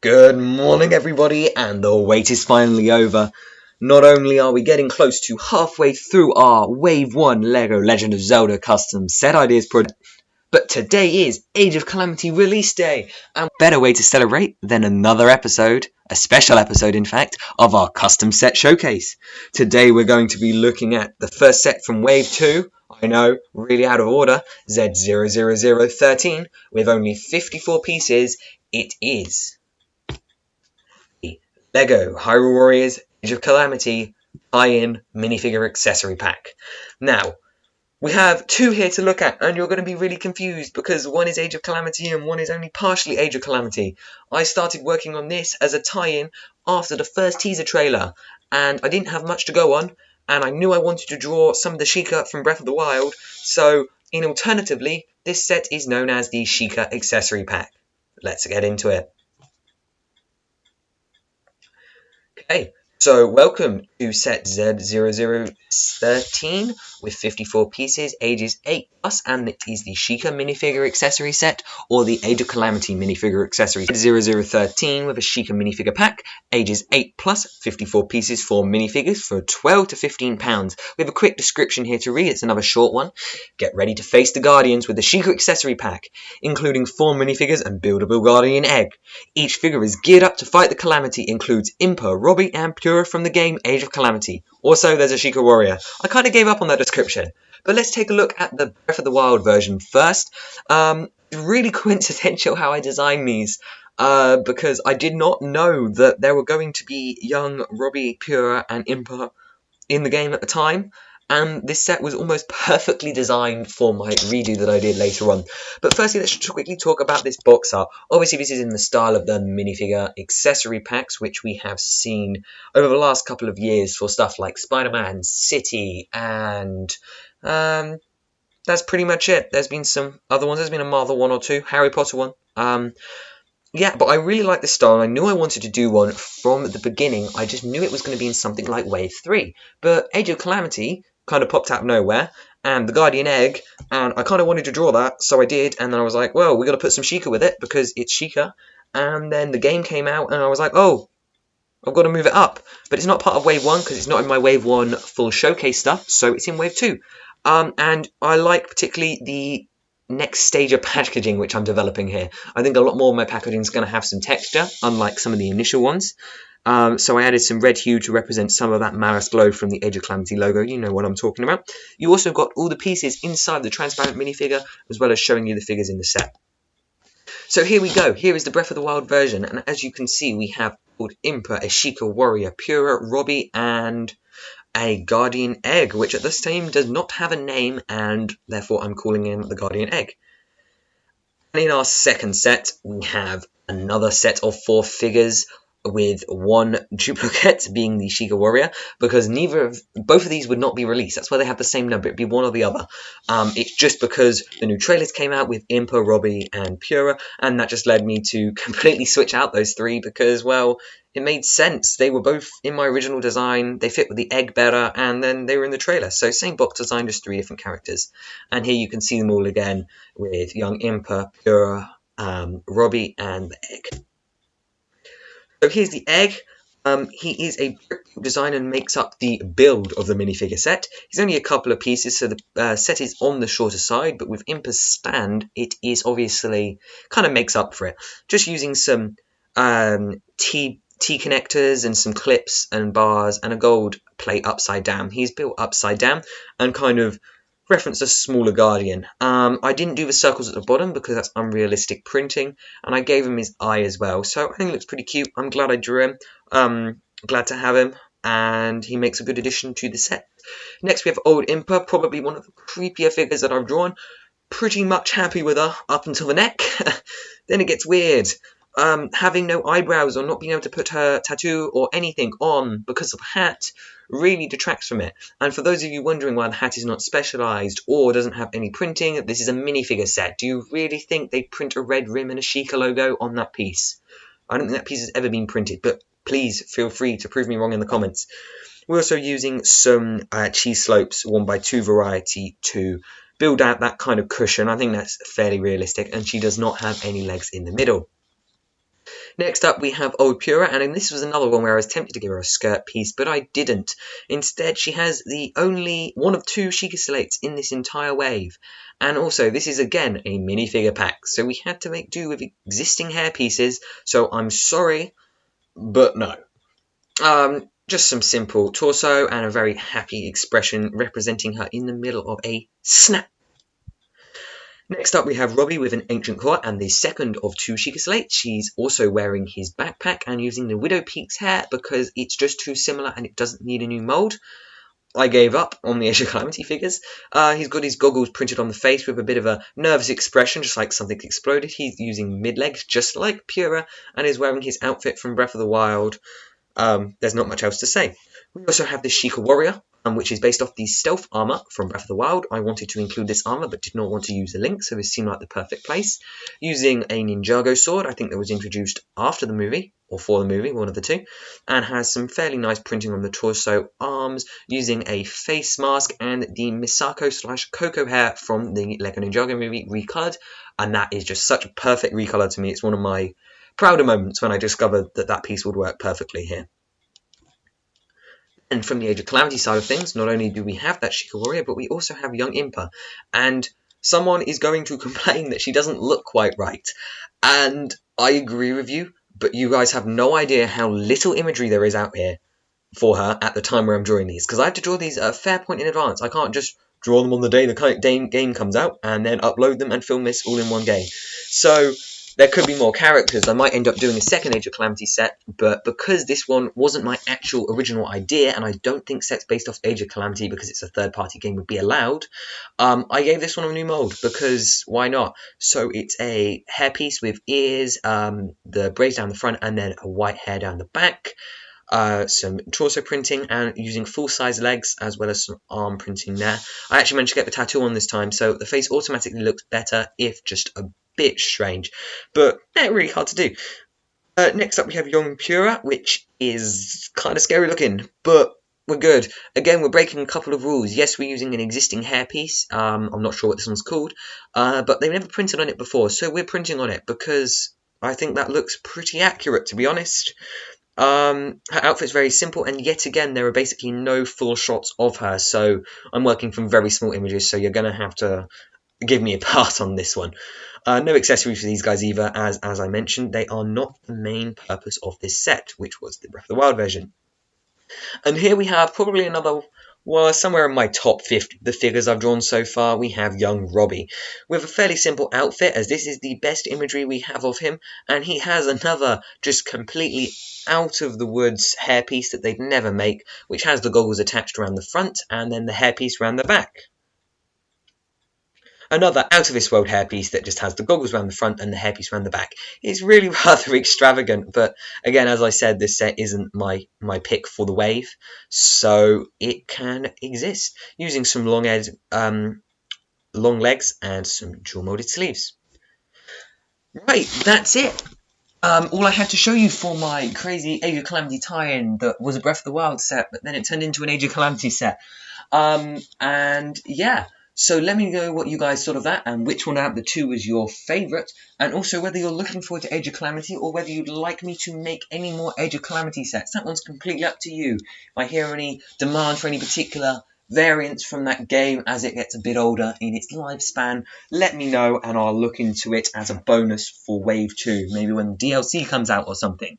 Good morning, everybody, and the wait is finally over. Not only are we getting close to halfway through our Wave 1 LEGO Legend of Zelda custom set ideas project, but today is Age of Calamity release day, and better way to celebrate than another episode, a special episode in fact, of our custom set showcase. Today we're going to be looking at the first set from Wave 2, I know, really out of order, Z00013, with only 54 pieces. It is LEGO Hyrule Warriors Age of Calamity tie-in minifigure accessory pack. Now, we have two here to look at, and you're going to be really confused because one is Age of Calamity and one is only partially Age of Calamity. I started working on this as a tie-in after the first teaser trailer, and I didn't have much to go on, and I knew I wanted to draw some of the Sheikah from Breath of the Wild, so alternatively, this set is known as the Sheikah Accessory Pack. Let's get into it. Okay, so welcome to set Z0013 with 54 pieces, ages 8+, and it is the Sheikah minifigure accessory set, or the Age of Calamity minifigure accessory. 0013 with a Sheikah minifigure pack, ages 8+, 54 pieces, 4 minifigures for £12 to £15. We have a quick description here to read, it's another short one. Get ready to face the Guardians with the Sheikah accessory pack, including 4 minifigures and buildable Guardian egg. Each figure is geared up to fight the Calamity, includes Impa, Robbie, and Pura from the game Age of Calamity. Also, there's a Chica Warrior. I kind of gave up on that description, but let's take a look at the Breath of the Wild version first. Really coincidental how I designed these, because I did not know that there were going to be young Robbie, Pura, and Impa in the game at the time. And this set was almost perfectly designed for my redo that I did later on. But firstly, let's just quickly talk about this box art. Obviously, this is in the style of the minifigure accessory packs, which we have seen over the last couple of years for stuff like Spider-Man, City, and that's pretty much it. There's been some other ones. There's been a Marvel one or two, Harry Potter one. Yeah, but I really like this style. I knew I wanted to do one from the beginning. I just knew it was going to be in something like Wave 3. But Age of Calamity kind of popped out of nowhere, and the Guardian Egg, and I kind of wanted to draw that, so I did, and then I was like, well, we're going to put some Sheikah with it, because it's Sheikah, and then the game came out, and I was like, oh, I've got to move it up, but it's not part of Wave 1, because it's not in my Wave 1 full showcase stuff, so it's in Wave 2, and I like particularly the next stage of packaging which I'm developing here. I think a lot more of my packaging is going to have some texture, unlike some of the initial ones. So I added some red hue to represent some of that Maris glow from the Age of Calamity logo. You know what I'm talking about. You also got all the pieces inside the transparent minifigure, as well as showing you the figures in the set. So here we go. Here is the Breath of the Wild version, and as you can see, we have called Impa, a Chica Warrior, Pura, Robbie, and a Guardian Egg, which at this time does not have a name, and therefore I'm calling him the Guardian Egg. And in our second set, we have another set of 4 figures, with one duplicate being the Chica Warrior, because both of these would not be released. That's why they have the same number. It'd be one or the other. It's just because the new trailers came out with Impa, Robbie, and Pura, and that just led me to completely switch out those 3 because, well, it made sense. They were both in my original design, they fit with the egg better, and then they were in the trailer. So same box design, just 3 different characters. And here you can see them all again with young Impa, Pura, Robbie, and the egg. So here's the egg. He is a design and makes up the build of the minifigure set. He's only a couple of pieces, so the set is on the shorter side, but with Impa's stand, it is obviously kind of makes up for it. Just using some T connectors and some clips and bars and a gold plate upside down. He's built upside down and kind of reference a smaller Guardian. I didn't do the circles at the bottom because that's unrealistic printing, and I gave him his eye as well, so I think it looks pretty cute. I'm glad I drew him, glad to have him, and he makes a good addition to the set. Next we have old Impa, probably one of the creepier figures that I've drawn. Pretty much happy with her up until the neck. Then it gets weird. Having no eyebrows or not being able to put her tattoo or anything on because of the hat really detracts from it. And for those of you wondering why the hat is not specialised or doesn't have any printing, this is a minifigure set. Do you really think they'd print a red rim and a Sheikah logo on that piece? I don't think that piece has ever been printed, but please feel free to prove me wrong in the comments. We're also using some cheese slopes 1x2 variety to build out that kind of cushion. I think that's fairly realistic, and she does not have any legs in the middle. Next up, we have old Pura, and this was another one where I was tempted to give her a skirt piece, but I didn't. Instead, she has the only one of 2 Sheikah slates in this entire wave. And also, this is again a minifigure pack, so we had to make do with existing hair pieces, so I'm sorry, but no. Just some simple torso and a very happy expression representing her in the middle of a snap. Next up, we have Robbie with an ancient core and the second of 2 Sheikah slates. She's also wearing his backpack and using the Widow Peak's hair because it's just too similar and it doesn't need a new mold. I gave up on the Age of Calamity figures. He's got his goggles printed on the face with a bit of a nervous expression, just like something exploded. He's using mid-legs, just like Pura, and is wearing his outfit from Breath of the Wild. There's not much else to say. We also have the Chica Warrior, which is based off the stealth armor from Breath of the Wild. I wanted to include this armor, but did not want to use the link, so this seemed like the perfect place. Using a Ninjago sword, I think that was introduced after the movie, or for the movie, one of the two, and has some fairly nice printing on the torso, arms, using a face mask, and the Misako/Coco hair from the Lego Ninjago movie recolored, and that is just such a perfect recolor to me. It's one of my prouder moments when I discovered that that piece would work perfectly here. And from the Age of Calamity side of things, not only do we have that Chica Warrior, but we also have young Impa. And someone is going to complain that she doesn't look quite right. And I agree with you, but you guys have no idea how little imagery there is out here for her at the time where I'm drawing these. Because I have to draw these at a fair point in advance. I can't just draw them on the day the game comes out and then upload them and film this all in one game. So there could be more characters. I might end up doing a second Age of Calamity set, but because this one wasn't my actual original idea, and I don't think sets based off Age of Calamity because it's a third-party game would be allowed, I gave this one a new mold, because why not? So it's a hairpiece with ears, the braids down the front, and then a white hair down the back. Some torso printing and using full-size legs as well as some arm printing there. I actually managed to get the tattoo on this time, so the face automatically looks better, if just a bit strange, but really hard to do. Next up we have young Pura, which is kind of scary looking, but we're good. Again, we're breaking a couple of rules. Yes, we're using an existing hairpiece. I'm not sure what this one's called, but they've never printed on it before, so we're printing on it because I think that looks pretty accurate, to be honest. Her outfit's very simple, and yet again, there are basically no full shots of her, so I'm working from very small images, so you're going to have to give me a pass on this one. No accessories for these guys either, as I mentioned, they are not the main purpose of this set, which was the Breath of the Wild version. And here we have probably another, well, somewhere in my top 50, the figures I've drawn so far, we have young Robbie, with a fairly simple outfit, as this is the best imagery we have of him, and he has another just completely out of the woods hairpiece that they'd never make, which has the goggles attached around the front, and then the hairpiece around the back. Another out-of-this-world hairpiece that just has the goggles around the front and the hairpiece around the back. It's really rather extravagant, but again, as I said, this set isn't my pick for the wave, so it can exist, using some long legs and some dual-molded sleeves. Right, that's it. All I had to show you for my crazy Age of Calamity tie-in that was a Breath of the Wild set, but then it turned into an Age of Calamity set. And yeah. So let me know what you guys thought of that, and which one out of the two was your favourite, and also whether you're looking forward to Age of Calamity, or whether you'd like me to make any more Age of Calamity sets. That one's completely up to you. If I hear any demand for any particular variants from that game as it gets a bit older in its lifespan, let me know, and I'll look into it as a bonus for Wave 2, maybe when DLC comes out or something.